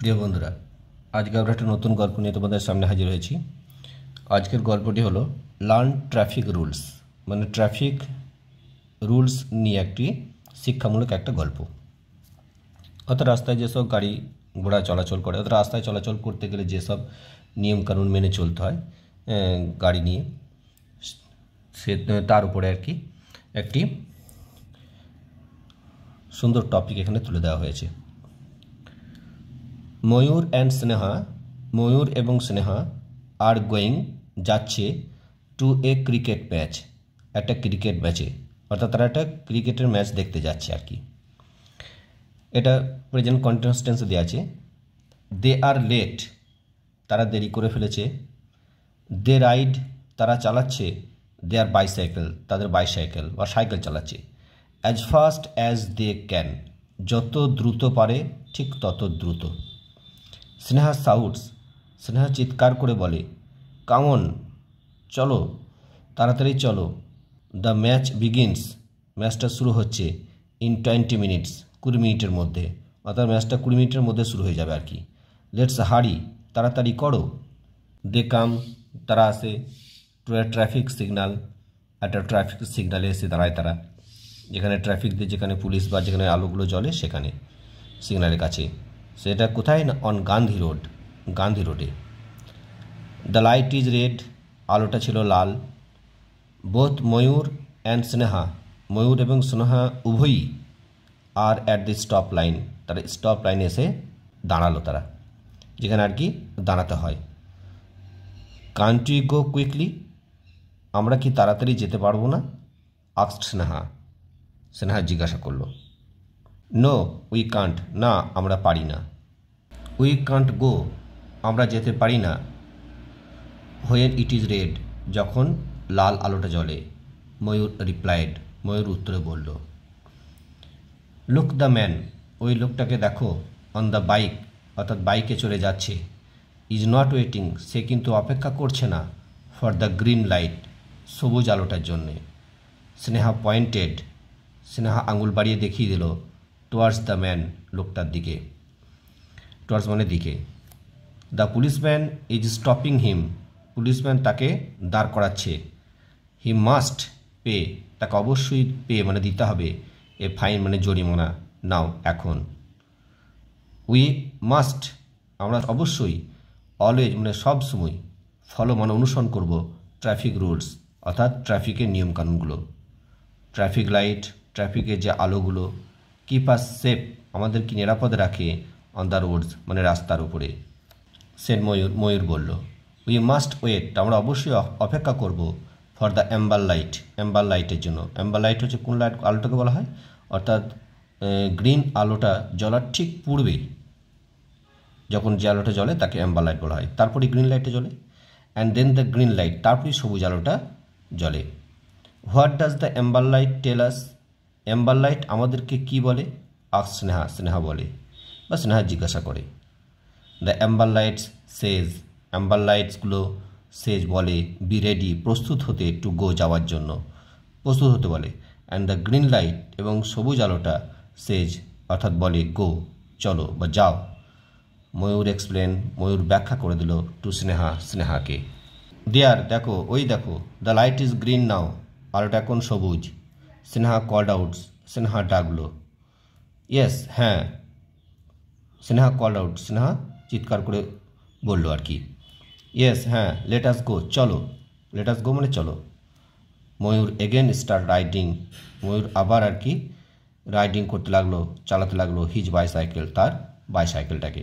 প্রিয় বন্ধুরা, আজকে আমরা একটা নতুন গল্প নিয়ে তোমাদের সামনে হাজির হয়েছি। আজকের গল্পটি হলো লার্ন ট্রাফিক রুলস, মানে ট্রাফিক রুলস নিয়ে একটি শিক্ষামূলক একটা গল্প। অর্থাৎ রাস্তায় যেসব গাড়ি ঘোড়া চলাচল করে, অর্থাৎ রাস্তায় চলাচল করতে গেলে যেসব নিয়মকানুন মেনে চলতে হয় গাড়ি নিয়ে, সে তার উপরে আর কি একটি সুন্দর টপিক এখানে তুলে দেওয়া হয়েছে। ময়ূর এবং স্নেহা আর গোয়িং যাচ্ছে টু এ ক্রিকেট ম্যাচ, একটা ক্রিকেট ম্যাচে, অর্থাৎ তারা একটা ক্রিকেটের ম্যাচ দেখতে যাচ্ছে আর কি। এটা প্রেজেন্ট কন্টিনিউয়াস টেন্সে দেওয়া আছে। দে আর লেট, তারা দেরি করে ফেলেছে। দে রাইড, তারা চালাচ্ছে দেয়ার বাইসাইকেল, তাদের বাইসাইকেল বা সাইকেল চালাচ্ছে। As fast as they can, যত দ্রুত পারে ঠিক তত দ্রুত। স্নেহা সাউটস, স্নেহা চিৎকার করে বলে, কাম অন, চলো, তাড়াতাড়ি চলো। দ্য ম্যাচ বিগিনস, ম্যাচটা শুরু হচ্ছে। ইন 20 মিনিটস, 20 মিনিটের মধ্যে, অর্থাৎ ম্যাচটা 20 মিনিটের মধ্যে শুরু হয়ে যাবে আর কি। লেটস হারি, তাড়াতাড়ি করো। দে কাম, তারা আসে। টু এ ট্রাফিক সিগন্যাল, একটা ট্রাফিক সিগন্যালে এসে দাঁড়ায় তারা, যেখানে ট্রাফিক দিয়ে, যেখানে পুলিশ বা যেখানে আলোগুলো জ্বলে সেখানে, সিগন্যালের কাছে। সেটা কোথায় না, অন গান্ধী রোড, গান্ধী রোডে। দ্য লাইট ইজ রেড, আলোটা ছিল লাল। বোথ ময়ূর অ্যান্ড স্নেহা, ময়ূর এবং স্নেহা উভয়ই আর অ্যাট দি স্টপ লাইন, তারা স্টপ লাইনে এসে দাঁড়ালো তারা, যেখানে আর কি দাঁড়াতে হয়। কান্ট ইউ গো কুইকলি, আমরা কি তাড়াতাড়ি যেতে পারবো না? আস্কড স্নেহা, স্নেহা জিজ্ঞাসা করলো। নো উই কান্ট, না আমরা পারি না। উই কান্ট গো, আমরা যেতে পারি না। হোয়েন ইট ইজ রেড, যখন লাল আলোটা জ্বলে। ময়ূর রিপ্লাইড, ময়ূর উত্তরে বলল। লুক দ্য ম্যান, ওই লোকটাকে দেখো। অন দ্য বাইক, অর্থাৎ বাইকে চলে যাচ্ছে। ইজ নট ওয়েটিং, সে কিন্তু অপেক্ষা করছে না। ফর দ্য গ্রিন লাইট, সবুজ আলোটার জন্যে। স্নেহা পয়েন্টেড, স্নেহা আঙুল বাড়িয়ে দেখিয়ে দিল। টুয়ার্ডস দ্য ম্যান, লোকটার দিকে। টুয়ার্ডস মানে দিকে। The policeman is stopping him, policeman তাকে দাঁড় করাচ্ছে। হি মাস্ট পে, তাকে অবশ্যই পে মানে দিতে হবে। এ ফাইন মানে জরিমানা, নাও এখন। উই মাস্ট, আমরা অবশ্যই। অলওয়েজ মানে সব সময়। ফলো মানে অনুসরণ করব। ট্রাফিক রুলস, অর্থাৎ ট্রাফিকের নিয়মকানুনগুলো। ট্রাফিক লাইট, ট্রাফিকের যে আলোগুলো। কিপ আস সেফ, আমাদেরকে নিরাপদে রাখে। অন দ্য রোডস মানে রাস্তার উপরে। সেন্ট ময়ূর, ময়ূর বলল। উই মাস্ট ওয়েট, আমরা অবশ্যই অপেক্ষা করব। For the amber light, Amber লাইটের জন্য। অ্যাম্বার লাইট হচ্ছে কোন লাইট, আলোটাকে বলা হয়, অর্থাৎ গ্রিন আলোটা জ্বলার ঠিক পূর্বেই যখন যে আলোটা জ্বলে তাকে অ্যাম্বার লাইট বলা হয়। তারপরে গ্রিন লাইটে জ্বলে। And then the green light, তারপরে সবুজ আলোটা জ্বলে। What does the amber light tell us, amber light আমাদেরকে কি বলে? আস্কড স্নেহা, স্নেহা বলে বা স্নেহা জিজ্ঞাসা করে। The amber lights says, amber লাইটসগুলো সেজ বলে, বি রেডি, প্রস্তুত হতে, টু গো, যাওয়ার জন্য, প্রস্তুত হতে বলে। অ্যান্ড দ্য গ্রিন লাইট, এবং সবুজ আলোটা সেজ অর্থাৎ বলে, গো, চলো বা যাও। ময়ূর এক্সপ্লেন, ময়ূর ব্যাখ্যা করে দিল। টু স্নেহা, স্নেহাকে। দেয়ার, দেখো, ওই দেখো। দ্য লাইট ইজ গ্রিন নাও, আলোটা এখন সবুজ। স্নেহা কল্ড আউট, স্নেহা ডাকলো। ইয়েস, হ্যাঁ। স্নেহা কল্ড আউট, স্নেহা চিৎকার করে বলল আর কি। ইয়েস, হ্যাঁ। লেট আস গো, চলো। লেট আস গো মানে চলো। ময়ূর এগেন স্টার্ট রাইডিং, ময়ূর আবার আর কি রাইডিং করতে লাগলো, চালাতে লাগলো। হিজ বাইসাইকেল, তার বাইসাইকেলটাকে।